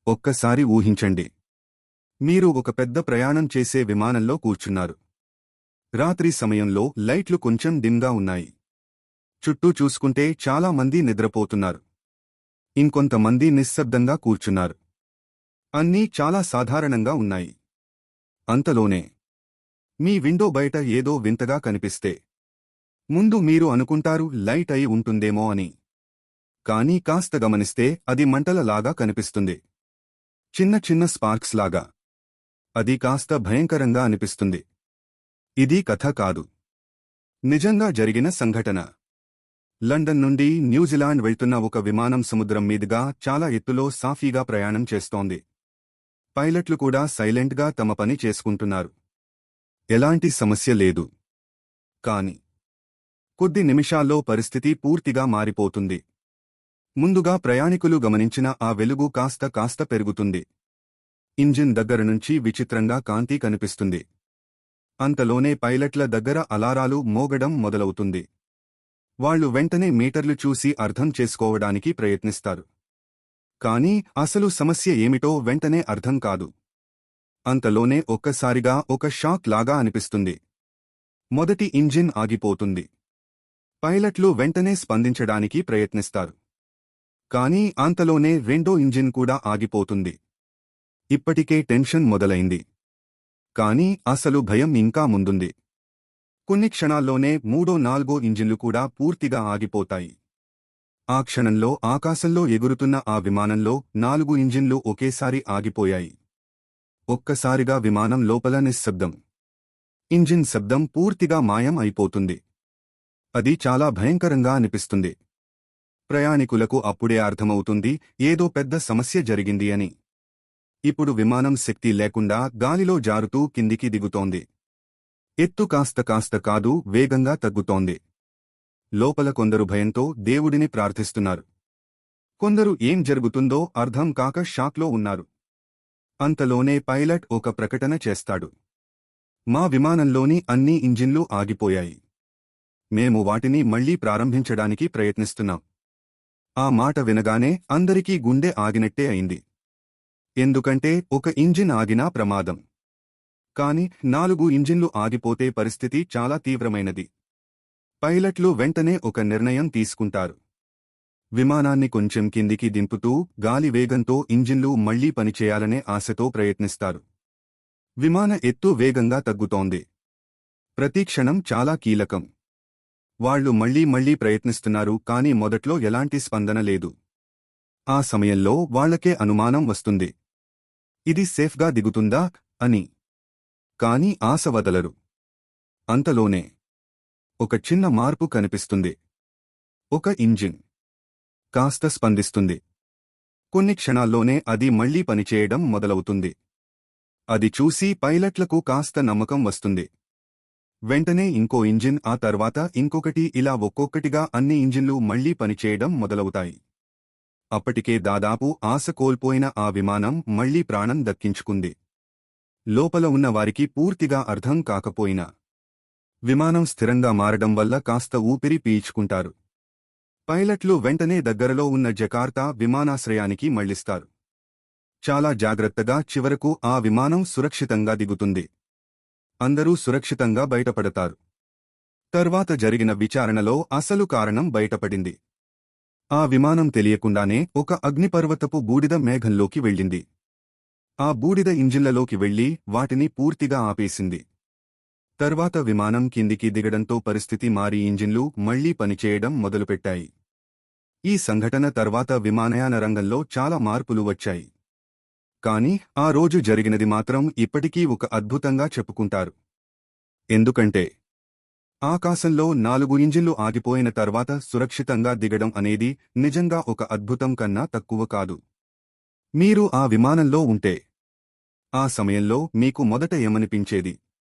ఒక్కసారి ఊహించండి. మీరు ఒక పెద్ద ప్రయాణం చేసే విమానంలో కూర్చున్నారు. రాత్రి సమయంలో లైట్లు కొంచెం డిమ్గా ఉన్నాయి. చుట్టూ చూసుకుంటే చాలా మంది నిద్రపోతున్నారు. ఇంకొంతమంది నిశ్శబ్దంగా కూర్చున్నారు. అన్నీ చాలా సాధారణంగా ఉన్నాయి. అంతలోనే మీ విండో బయట ఏదో వింతగా కనిపిస్తే ముందు మీరు అనుకుంటారు లైట్ అయి ఉంటుందేమో అని. కానీ కాస్త గమనిస్తే అది మంటలలాగా కనిపిస్తుంది. చిన్న చిన్న స్పార్క్స్ లాగా. అది కాస్త భయంకరంగా అనిపిస్తుంది. ఇది కథ కాదు. నిజంగా జరిగిన సంఘటన. లండన్ నుండి న్యూజిలాండ్ వెళ్తున్న ఒక విమానం సముద్రం మీదుగా చాలా ఎత్తులో సాఫీగా ప్రయాణం చేస్తోంది. పైలట్లు కూడా సైలెంట్గా తమ పని చేసుకుంటున్నారు. ఎలాంటి సమస్య లేదు. కాని కొద్ది నిమిషాల్లో పరిస్థితి పూర్తిగా మారిపోతుంది. ముందుగా ప్రయాణికులు గమనించిన ఆ వెలుగు కాస్త కాస్త పెరుగుతుంది. ఇంజిన్ దగ్గర నుంచి విచిత్రంగా కాంతి కనిపిస్తుంది. అంతలోనే పైలట్ల దగ్గర అలారాలు మోగడం మొదలవుతుంది. వాళ్లు వెంటనే మీటర్లు చూసి అర్థం చేసుకోవడానికి ప్రయత్నిస్తారు. కానీ అసలు సమస్య ఏమిటో వెంటనే అర్థం కాదు. అంతలోనే ఒక్కసారిగా ఒక షాక్ లాగా అనిపిస్తుంది. మొదటి ఇంజిన్ ఆగిపోతుంది. పైలట్లు వెంటనే స్పందించడానికి ప్రయత్నిస్తారు. కానీ అంతలోనే రెండో ఇంజిన్ కూడా ఆగిపోతుంది. ఇప్పటికే టెన్షన్ మొదలైంది. కానీ అసలు భయం ఇంకా ముందుంది. కొన్ని క్షణాల్లోనే మూడో నాలుగో ఇంజిన్లు కూడా పూర్తిగా ఆగిపోతాయి. ఆ క్షణంలో ఆకాశంలో ఎగురుతున్న ఆ విమానంలో 4 ఇంజిన్లు ఒకేసారి ఆగిపోయాయి. ఒక్కసారిగా విమానం లోపల నిశ్శబ్దం. ఇంజిన్ శబ్దం పూర్తిగా మాయం అయిపోతుంది. అది చాలా భయంకరంగా అనిపిస్తుంది. ప్రయాణికులకు అప్పుడే అర్థమవుతుంది ఏదో పెద్ద సమస్య జరిగింది అని. ఇప్పుడు విమానం శక్తి లేకుండా గాలిలో జారుతూ కిందికి దిగుతోంది. ఎత్తు కాస్త కాస్త కాదు వేగంగా తగ్గుతోంది. లోపల కొందరు భయంతో దేవుడిని ప్రార్థిస్తున్నారు. కొందరు ఏం జరుగుతుందో అర్థం కాక షాక్లో ఉన్నారు. అంతలోనే పైలట్ ఒక ప్రకటన చేస్తాడు. మా విమానంలోని అన్ని ఇంజిన్లు ఆగిపోయాయి. మేము వాటిని మళ్లీ ప్రారంభించడానికి ప్రయత్నిస్తున్నాం. ఆ మాట వినగానే అందరికీ గుండె ఆగినట్టే అయింది. ఎందుకంటే ఒక ఇంజిన్ ఆగినా ప్రమాదం. కాని 4 ఇంజిన్లు ఆగిపోతే పరిస్థితి చాలా తీవ్రమైనది. పైలట్లు వెంటనే ఒక నిర్ణయం తీసుకుంటారు. విమానాన్ని కొంచెం కిందికి దింపుతూ గాలి వేగంతో ఇంజిన్లు మళ్లీ పనిచేయాలనే ఆశతో ప్రయత్నిస్తారు. విమాన ఎత్తు వేగంగా తగ్గుతోంది. ప్రతి క్షణం చాలా కీలకం. వాళ్లు మళ్లీ ప్రయత్నిస్తున్నారు కానీ మొదట్లో ఎలాంటి స్పందన లేదు. ఆ సమయంలో వాళ్లకే అనుమానం వస్తుంది. ఇది సేఫ్గా దిగుతుందా అని. కాని ఆశ వదలరు. అంతలోనే ఒక చిన్న మార్పు కనిపిస్తుంది. ఒక ఇంజిన్ కాస్త స్పందిస్తుంది. కొన్ని క్షణాల్లోనే అది మళ్లీ పనిచేయడం మొదలవుతుంది. అది చూసి పైలట్లకు కాస్త నమ్మకం వస్తుంది. వెంటనే ఇంకో ఇంజిన్, ఆ తర్వాత ఇంకొకటి, ఇలా ఒక్కొక్కటిగా అన్ని ఇంజిన్లు మళ్లీ పనిచేయడం మొదలవుతాయి. అప్పటికే దాదాపు ఆశ కోల్పోయిన ఆ విమానం మళ్లీ ప్రాణం దక్కించుకుంది. లోపల ఉన్న వారికి పూర్తిగా అర్థం కాకపోయినా విమానం స్థిరంగా మారడం వల్ల కాస్త ఊపిరి పీల్చుకుంటారు. పైలట్లు వెంటనే దగ్గరలో ఉన్న జకార్తా విమానాశ్రయానికి మళ్లిస్తారు. చాలా జాగ్రత్తగా చివరకు ఆ విమానం సురక్షితంగా దిగుతుంది. అందరూ సురక్షితంగా బయటపడతారు. తర్వాత జరిగిన విచారణలో అసలు కారణం బయటపడింది. ఆ విమానం తెలియకుండానే ఒక అగ్నిపర్వతపు బూడిద మేఘంలోకి వెళ్ళింది. ఆ బూడిద ఇంజిన్లలోకి వెళ్లి వాటిని పూర్తిగా ఆపేసింది. తర్వాత విమానం కిందికి దిగడంతో పరిస్థితి మారి ఇంజిన్లు మళ్లీ పనిచేయడం మొదలుపెట్టాయి. ఈ సంఘటన తర్వాత విమానయాన రంగంలో చాలా మార్పులు వచ్చాయి. కాని ఆ రోజు జరిగినది మాత్రం ఇప్పటికీ ఒక అద్భుతంగా చెప్పుకుంటారు. ఎందుకంటే ఆకాశంలో 4 ఇంజిన్లు ఆగిపోయిన తర్వాత సురక్షితంగా దిగడం అనేది నిజంగా ఒక అద్భుతం కన్నా తక్కువ కాదు. మీరు ఆ విమానంలో ఉంటే ఆ సమయంలో మీకు మొదట ఏమనిపించేది?